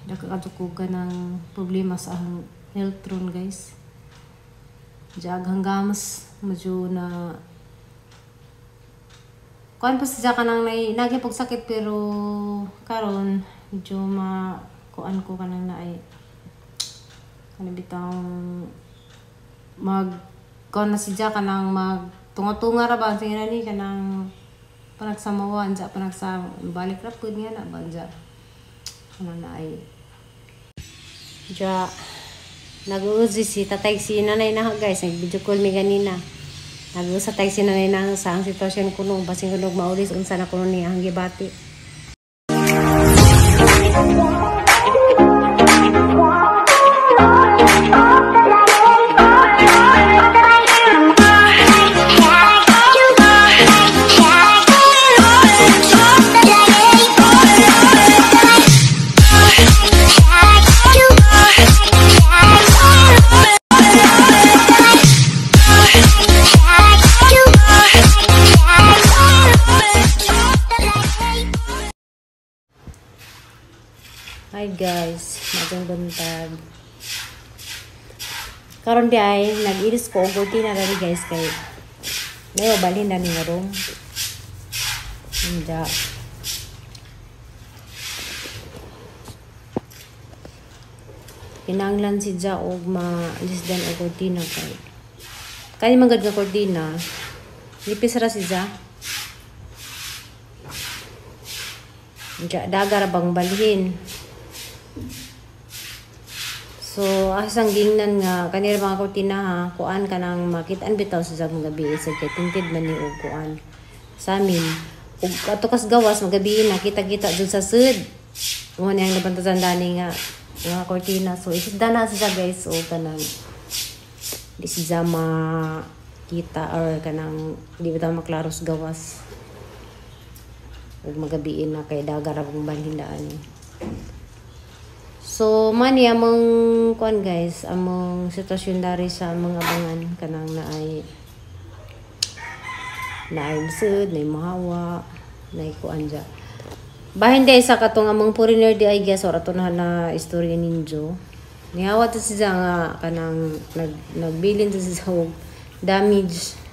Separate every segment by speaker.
Speaker 1: Nakakatukugan ng problema sa ahang health ron guys. Jag hanggamas medyo na kuan pa sa kanang nagi pagsakit pero karon medyo kuan ko kanang naay kanang bitang mag kuan na siya kanang mag tunga-tunga ra ba sa ni kanang panagsamawan sa balik ra pud nga na banja kanang naay ja nag-uuzi si tatay si nanay na guys, nag-video call mi ganina. Nag-uusa tay si nanay na sa ang sitwasyon kuno, basing kuno maulis unsa na kuno niya ang gibati. Hi guys, magandang buntag. Karon di ay nag-iris ko og na rin guys kay may balhin na ni nga room. Hindi. Kinanglan si Ja og ma-lisdan og kortina kay. Kani magad nga kortina. Lipis ra si Ja. Dagar bang balhin. So, asang gingnan nga, kanira mga kortina ha, kuan ka nang makitaan bitaw sa mga gabi, isa kay tinted man ni og kuan. Sa amin, ug ato kas gawas, magabi na, kita-kita dun sa sud. Ngunit ang nabantasan dani nga, mga kortina. So, isidda na siya guys, o kanang, di siya makita or kanang, di bitaw maklaros gawas. Ug magabiin na kay dagar akong balhindaan. So, mani among kuan guys, among sitwasyon dari sa mga abangan kanang naay sud, naay mahawa, naay kuan ja. Bahin day sa katong among foreigner di ay guys or ato na istorya ninjo. Nihawa to siya nga kanang nagbilin to siya og damage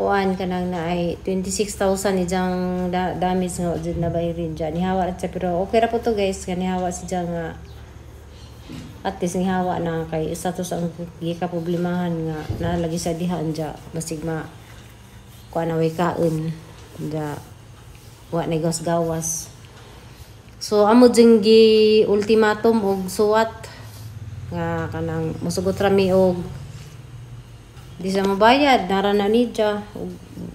Speaker 1: kuan kanang naay 26,000 ijang damage nga jud na bayrin dyan. Nihawa at siya pero okay ra po to guys. Nihawa siya nga at least nihawa na kay isa to sa gika problemahan nga nalagi sa dihan dyan. Basig kuan na way kaon dyan. Wa na gawas. So amo dyan gi ultimatum og suwat nga kanang musugot rami og di sa mabayad, narana ni dya.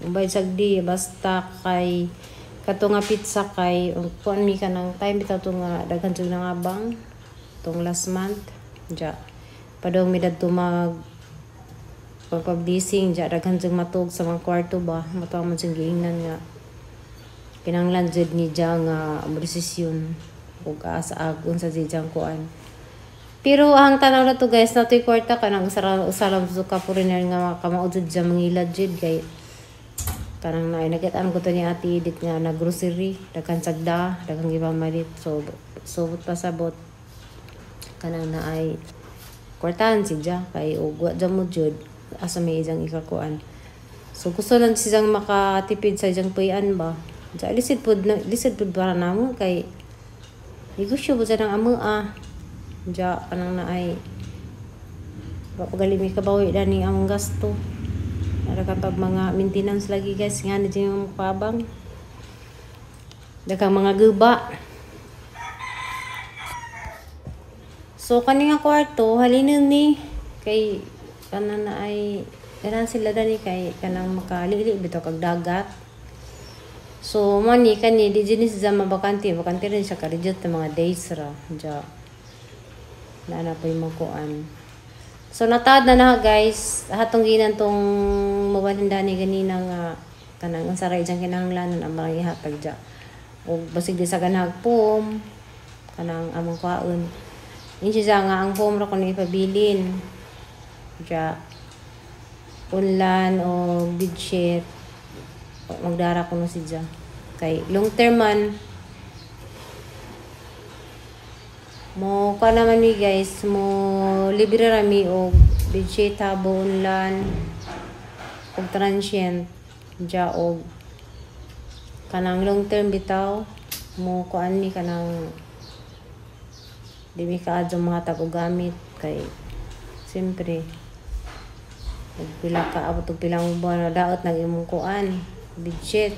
Speaker 1: Bayad sagdi, basta kay kato nga pizza kay kuan mi ka ng time bitaw to nga daghan jud nga abang tong last month dya. Padong mi dadto mag pagpablising dya daghan jud matug sa mga kwarto ba. Mataw man sing giingnan nga kinanglan jud ni dya nga desisyon ug asa agon sa dijang kuan. Pero ang tanaw na to guys, na to'y kwarta ka nang usalam to ka foreigner nga kamaudod dyan mangilad dyan kay kanang nagitaan ko to ni Ate Edith nga na grocery, daghang sagda, daghang gipamalit. So subot pasabot kanang naay kwartahan si dyan kay ugwa dyan mo dyan asa may ijang ikakuan. So gusto lang siyang makatipid sa ijang puyan ba. Dyan lisid pud para namo kay negosyo po dyan ang amo Diya, kanang naay papagalimi kabawi dani ang gasto. Nara kapag mga maintenance lagi guys, nga na dyan yung pabang. Dakang mga guba. So, kaninga kwarto, halinin ni kay kanang naay ilan sila dani kay kanang makalili bitaw kag dagat. So, mani kani di jinis sa mabakante rin siya ka-reject mga days ra. Diya. Na po yung magkuan. So, natad na guys. Hatong ginan tong mabalindani ganina nga kanang ang saray dyan kinahanglanan ang mga ihatag dyan. O basig di sa ganag pom. Kanang among kwaon. Yun siya nga ang pom ra ko na ipabilin. Dyan. Unlan o bedsheet. Magdara ko na si dyan. Kay long term man Mo ka naman ni guys, mo libre rami og budget bunlan og transient ja og kanang long term bitaw mo kuan ni kanang di mi kaadyo mga tag og gamit kay siyempre pila ka abot og pilang buwan daot nag imong kuan budget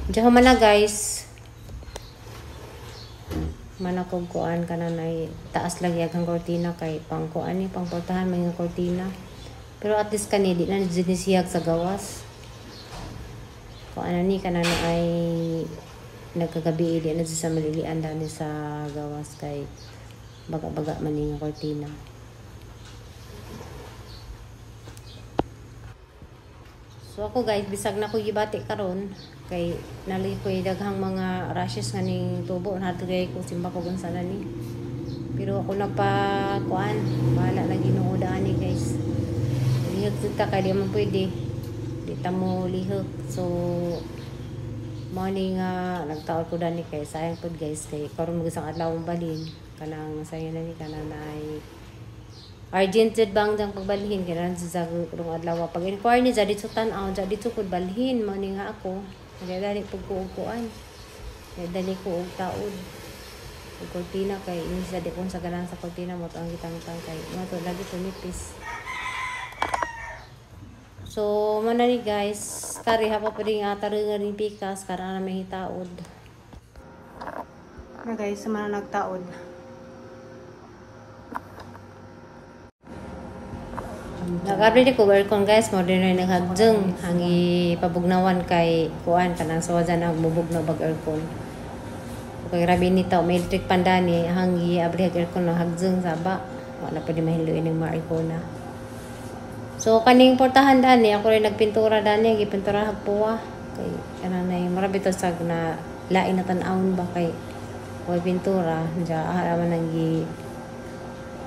Speaker 1: ja man na guys manakog kuan kana nay taas lang yaghang kortina kay pang kuan ni pang portahan mga kortina pero at least kani di na sinisiyag sa gawas kuan ni kana na ay nagkagabi di na sa malilian dani sa gawas kay baga-baga man ni nga kortina. So ako guys bisag na ko gibati karon kay nali ko daghang mga rashes nga ning tubo natugay ko simba ko gansana ni pero ako nagpa kuan bahala na Ginoo daani guys lihok kita kay di man pwede di ta mo lihok so morning nga nagtaod ko dani kay sayang pud guys kay karon mo isang adlaw balhin kanang sayang na ni kanang ay urgent jud bang jang pagbalhin kailangan sa rong adlaw pag inquire ni jadi sutan aw jadi sukod balhin mo ni nga ako dali pagkuukuan dali ko og taod og kortina kay ini sa di kung sa ganan sa kortina mo ang gitang-tang kay mo to lagi tumipis so man ni guys kari hapa pa ring atarengan ring pikas karana may hitaod na guys sa man nagtaod. Nag-update ko aircon guys, mo din rin naghagjeng hangi pabugnawan kay kuan kanang sawajan nagbubog na bag aircon. Kay rabi ni taw may electric pandani hangi abri aircon na hagjeng saba. Wala pa di mahiluin ng mga aircon na. So kaning portahan dani ako rin nagpintura dani, gipintura hagpuwa kay kanang nay marabi to sag na lain na tan-awon ba kay koy pintura, ja haraman nang ni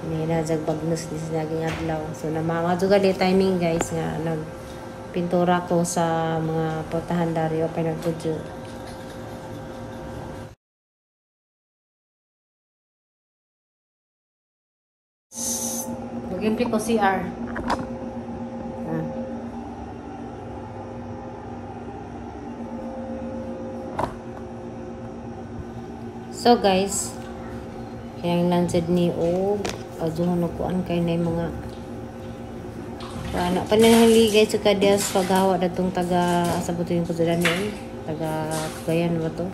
Speaker 1: najag bagnos ni sinaging adlaw so na mga jugali timing guys nga nagpintura ko sa mga portahan dari o pinagtudyo mag-impli ko CR so guys kaya lansad ni og aduhan ko an kay nay mga ana panahali guys sa kadyas paghawa datong taga sa buto yung kusudan ni taga Cagayan ba to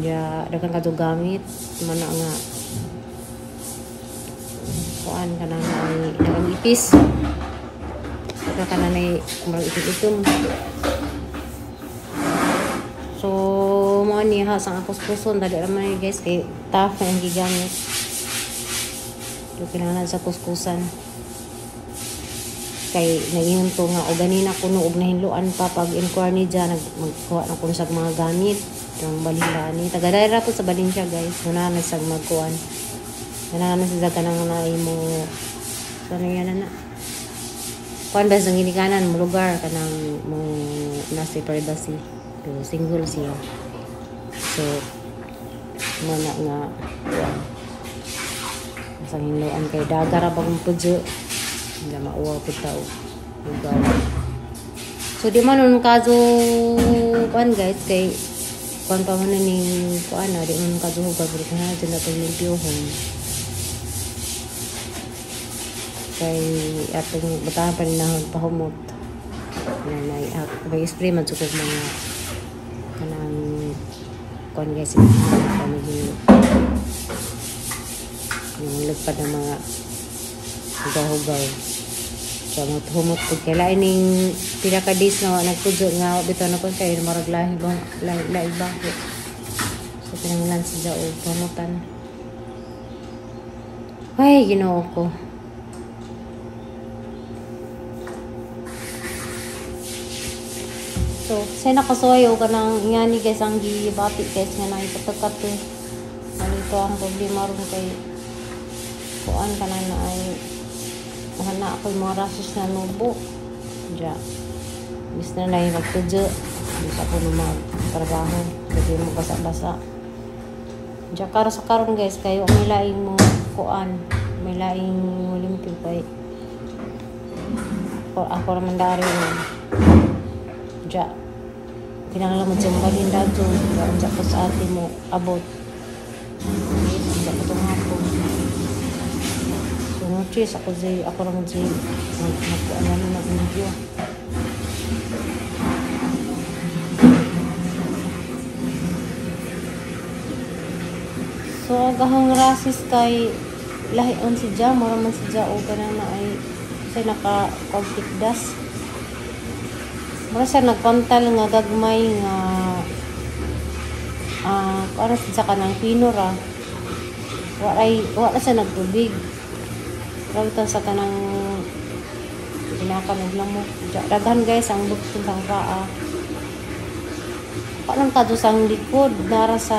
Speaker 1: ya dagan kadto gamit mana nga kuan kana ay nangipis dagan kana nay murag itum so mo ni ha sang kuskuson dali ra man guys kay tough ang gigamit do kailangan sa kuskusan kay naingon to nga o ganina kuno og nahinluan pa pag inquire ni dyan magkuha na kuno sa mga gamit yung balila ni tagadara po sa Valencia guys muna na sa magkuhan muna na sa kanang na imo so na yan na kuhan ba sa ginikanan mo lugar kanang mo nasa privacy pero single siya so muna nga kuhan sa hinluan kay dagara bang pudyo hindi mauwa po tao so di man nun kaso kuan guys kay kuan pa man ni kuan na di man kaso huwag pero kung na dyan na paglimpyohon kay atong batahan pa rin na pahumot may spray man sukog mga kanang kuan guys yung lagpad ng mga hugaw-hugaw so humot po kaya ining pinaka-days na nagpudyo nga bito na po kayo maraglahi ba lahi ba so pinangilan siya o humutan ay Ginoo ko so say nakasuwayo ka ng ingani guys ang gibati guys nga nang ipatakat nalito ang problema ron kay kuan ka na ay mahana ako yung mga rashes na nubo dya bis na na yung magtudyo bis ako na magtrabaho kasi mo basa-basa Diya karo sa karon guys kayo may laing mo kuan, may laing limpyo kay ako naman dari diya kinahanglan mo siyang balhin dato diya ko sa ate mo abot diya ko itong hapon so no cheese ako naman siya magkuan namin mag-video. So agahang rasis kay lahian si Ja, mura man si Ja o ganang na ay siya naka-conflict. Mura siya nagpantal nga gagmay nga para siya kanang pinura. Wala siya nagtubig. Ramtan sa kanang pinaka naglamok. Daghan guys ang bukton sang paa. Paano ka doon sang likod, nara sa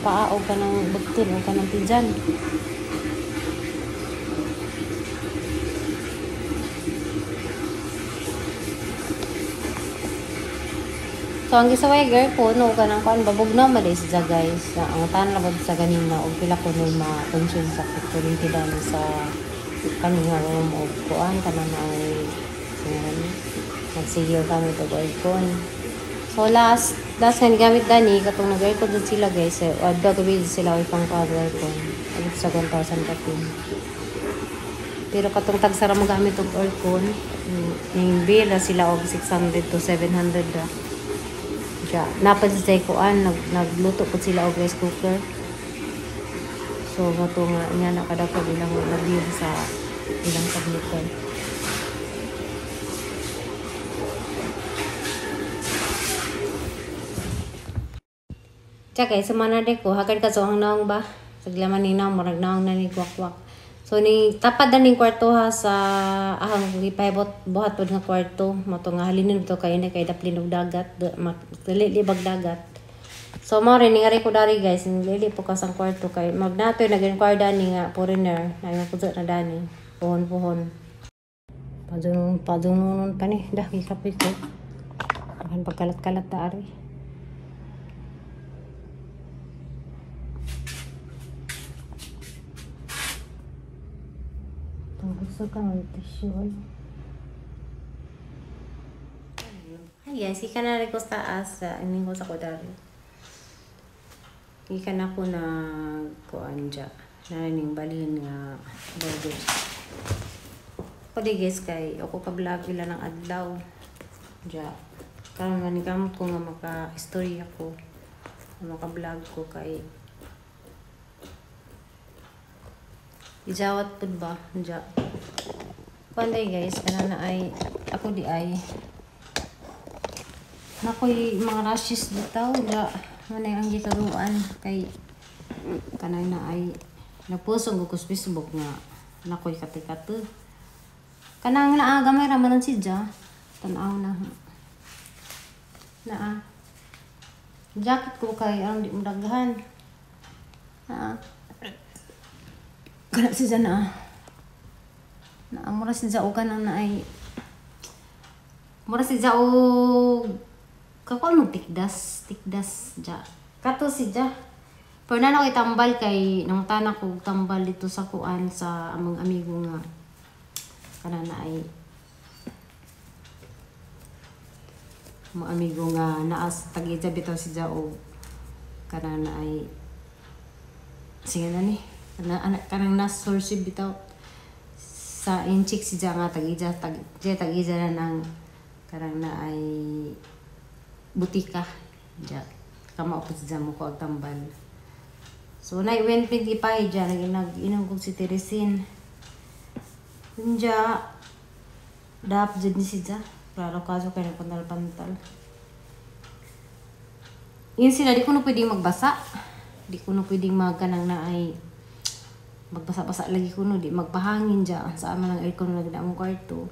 Speaker 1: paa o kanang bukton o kanang tijan. So, ang gisaway girl po, no, kanang kuan babog na malis sa guys. Na, ang tanan labad sa ganina, o pila ko nung ma-consume sa kulintidan sa kanina room o kuan, kanang ay magsigil kami ito aircon. So, last nga gamit dani, katong nag-aircon dun sila guys, gagawin sila o ipang aircon. Agad sa 1,000 kapin. Pero katong tagsara mo gamit og aircon, yung bill na sila og 600 to 700 da. Diya, napansin ko nagluto po sila og rice cooker. So, mato nga niya nakadako ilang bill sa ilang taglitan. Tsaka, sa manade ko, hagad ka so ang naong ba? Saglaman ni naong, marag naong na ni kwak-kwak. So, ni tapad na ning kwarto ha sa ahang ipahibot buhat pod nga kwarto. Mato nga halinin to kay na kay daplin og dagat, libag dagat. So, mo rin nga ko dari guys, nilili po ka sang kwarto kay magnatoy nag-inquire ni nga foreigner, na nga puso na dani. Puhon-puhon. Padunon pa ni, daki kapit ko. Akan pagkalat-kalat ta ari. Gusto ka ng tissue. Hi guys, ika na rin ko sa taas. Amin ko sa kodari. Ika na ko na kuan dya. Narinig balhin nga burgers. Pwede guys kay ako ka-vlog ila ng adlaw. Dya. Karon manigamot ko nga maka-story ako. Maka-vlog ko kay ijawat pud ba? Dya. Panday guys, kana na ay ako di ay nakoy mga rashes ditaw da manay ang gikaruan kay kanay na ay napusong ko sa Facebook nga nakoy kate-kate. Kanang naa gamay ra man si Ja. Tan-aw na. Naa. Jacket ko kay ang di mo daghan. Kana si Ja na. Mura si Ja o kanang na ay mura si Ja o kakon mo tikdas Ja. Kato si Ja. Pero na ako itambal kay nang tanak ko tambal dito sa kuan sa among amigo nga kana na ay mga amigo nga naas tag-ija bitaw si Ja o kana na ay sige na ni kanang nas source bitaw sa inchik si Ja nga tag-ija na ng kanang na ay butika Ja kama po si Ja mo ko tambal. So na when pindi pa Ja nag-inom ko si Teresin. Kunja dap jud ni si Ja klaro kaso kay nagpantal-pantal. Yun sila, di ko na pwedeng magbasa. Di ko na pwedeng magkanang na ay magbasa-basa lagi ko no. Di magpahangin dyan sa aman ng aircon na ginamong kwarto.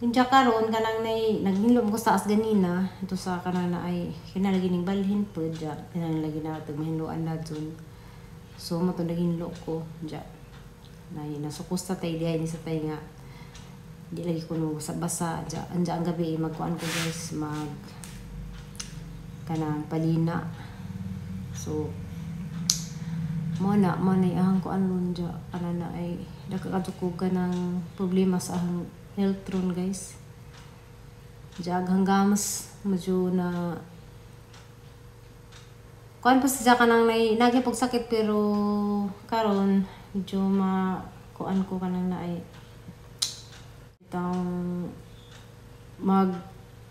Speaker 1: Yung dyan karon kanang na naghilom ko sa taas ganina. Ito sa kanang na ay kinalagi ning balhin po dyan. Kinalagi na ito mahinloan na dyan. So mato naghinlo ko dyan. Nasukusta tayo dihay ni sa tayo nga. Di lagi ko no basa dyan. Andyan ang gabi magkuhan ko guys kanang palina. So mo na ihang ko anong dya kana na ay nakakatukugan ng problema sa ahang health ron guys. Jag hanggamas medyo na kuan pa siya kanang nagi pag sakit pero karon medyo kuan ko kanang na ay itang mag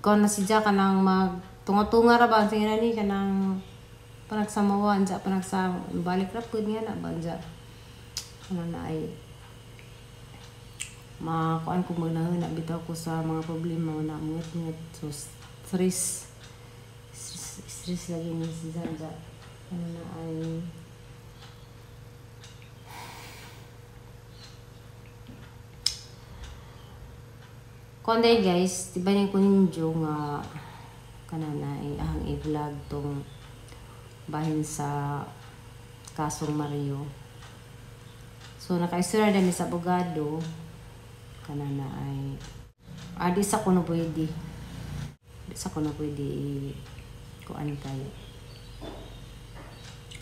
Speaker 1: kuan na siya kanang mag tunga-tunga ra ba sa ni kanang panagsamawan sa balik ra pud nga na ba dya kanang na ay makuan ko muna na bitaw ko sa mga problema na ngut so stress lagi ni si Zanja ano na ay konday guys diba niya ko ninyo nga kanana ay ahang i-vlog tong bahin sa kasong Mario. So nakaisura dami sa abogado kanana ay di sa ko na pwede kuan kay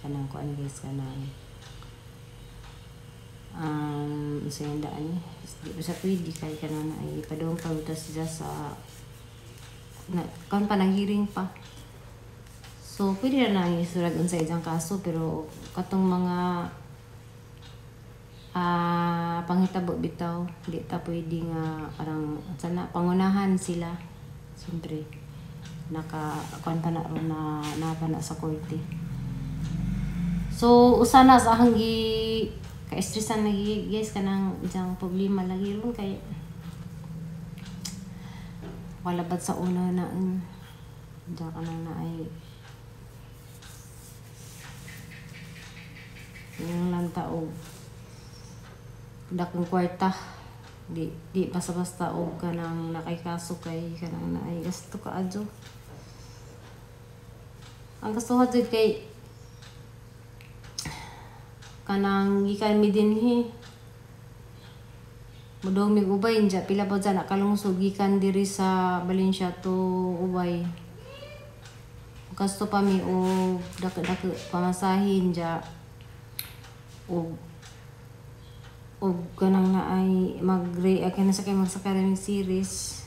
Speaker 1: kanang kuan guys kanang sa daan di ba sa pwede kay kanana ay padong pagtas siya sa kan pa hearing pa. So pwede na nang isurag sa isang kaso pero katong mga panghitabo bitaw di ta pwede nga parang sana pangunahan sila siyempre naka-kuan pa na ron na napana sa korte. So usana sa hanggi ka-stressan lagi guys kanang isang problema lagi ron kay wala bat sa una na diyan ka na ay yung lang tao dakong kwarta di basta-basta og kanang nakay-kaso kay kanang naay gasto ka adyo ang gusto ko dyan kay kanang gikan mi dinhi mudong mig ubay dyan pila pa dyan nakalungsog gikan diri sa Valencia to ubay gusto pa mi o dako pamasahin dyan o ganang na ay mag-react na sa kayo magsakaraming series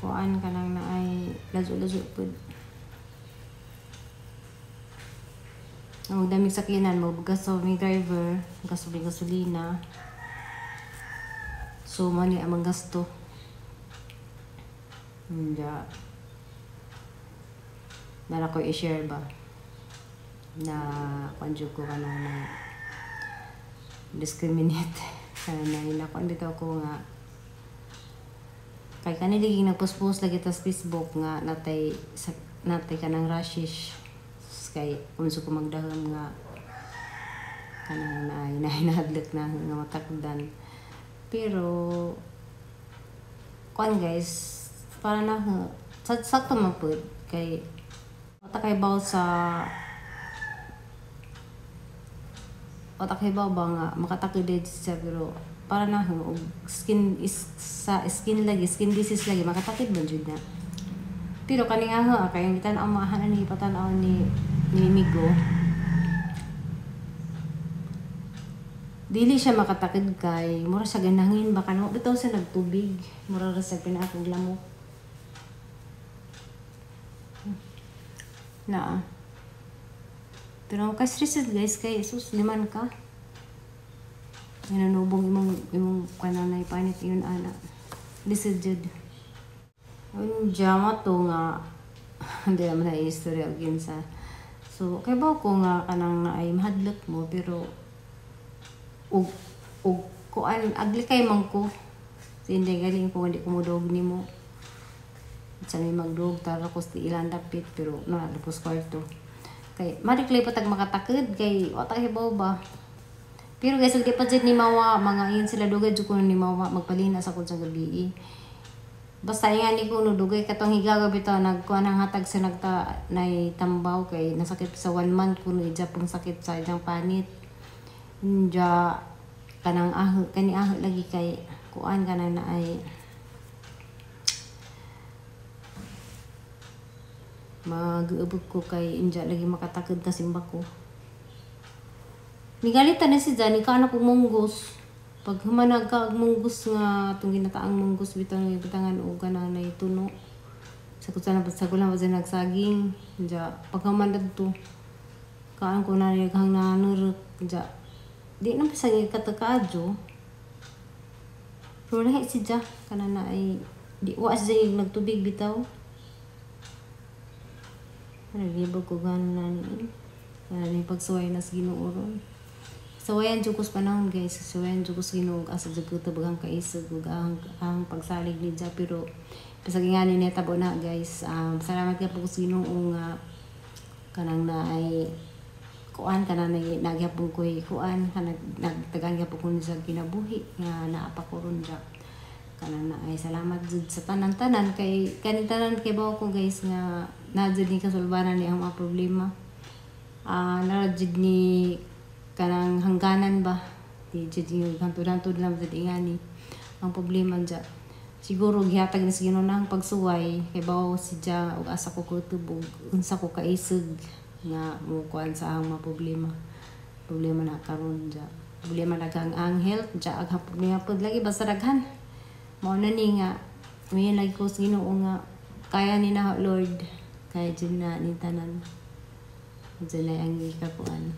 Speaker 1: kuan kanang na ay lazo-lazo po ang daming sakinan mo gasto may driver gasto may gasolina so mani amang gasto hindi nara ko i-share ba na konjug ko kanang na discriminate kanang nakuan bitaw ko nga kay kanili nagpost-post lagi ta sa Facebook nga natay kanang rashish kay unsa ko magdahom nga kanang nahinahadlok na nga matakdan pero kuan guys para na sakto man pud kay kay baw ba nga makatakid siya pero para na og skin disease lagi makatakid man jud na pero kani nga kay ang gitan ang maahan ni patan-aw ni Migo dili siya makatakid kay mura sa ganangin baka no bitaw sa nagtubig mura ra sa pinaakong lamok na pero kay stress guys kay sus liman ka nanubong imong kanang naipanit yun ana lisod jud ang jama to nga hindi naman na istorya again sa so kay ba ko nga kanang naay mahadlok mo pero ug kuan agli kay man ko hindi galing ko hindi ko modog nimo sa may magdog tara ko sti ilan dapit pero nalapos kwarto kay madikli pa tag makatakid kay wa ta hibaw ba pero guys di pa jud ni mawa mga iyon sila dugay jud ko ni mawa magpalina sa kun sa gabi basta nga ni ko no dugay katong higaga bitaw nagkuan ang hatag sa nagta nay tambaw kay nasakit sa 1 month kuno ija pong sakit sa ijang panit inja kanang kani lagi kay kuan kana na ay Mag-uubog ko kay inja lagi makatakod ka simba ko. Nigalitan na si Jan, ika na kong munggos. Pag humanag ka ang munggos nga, itong ginataang munggos, bitangan o ganang na ituno. Sa kulang pa siya nagsaging. Pag humanag to, kaan ko na naghang nanuruk. Di na pa siya katakaadyo. Pero lahat si Jan, kanana ay, di waas siya nagtubig bitaw. Nagibag ko gano'n na niya. Kaya na pagsuway na sa ginuuron. Sawayan jugos panahon guys. Sawayan jugos ginuog asa juguta bagang kaisag ang pagsalig ni Dja. Pero pasagingani niya tabo na guys. Salamat ka po sa Ginoo nga kanang na ay kuan kanang nagyapon ko kuan nagtagang gyapon ko sa kinabuhi nga naapa ko ron Dja. Kanang na ay salamat jud sa tanan-tanan kay tanan kay bawo ko guys nga nadjud ni kasulbanan ni ang mga problema. Narajud ni kanang hangganan ba di jud yung hantod-hantod lang jud ingani ang problema Dja. Siguro gihatag ni sa Ginoo nang pagsuway kay bawo si Dja ug asa ko kutubog unsa ko kaisig nga mo kuan sa ang mga problema na karon Dja. Problema daghang ang health Dja ag hapon niya pud lagi basta daghan. Mao na ni nga may lagi ko sa Ginoo nga kaya ni na Lord kaya dyan na ni tanan dyan na ang ikakuan.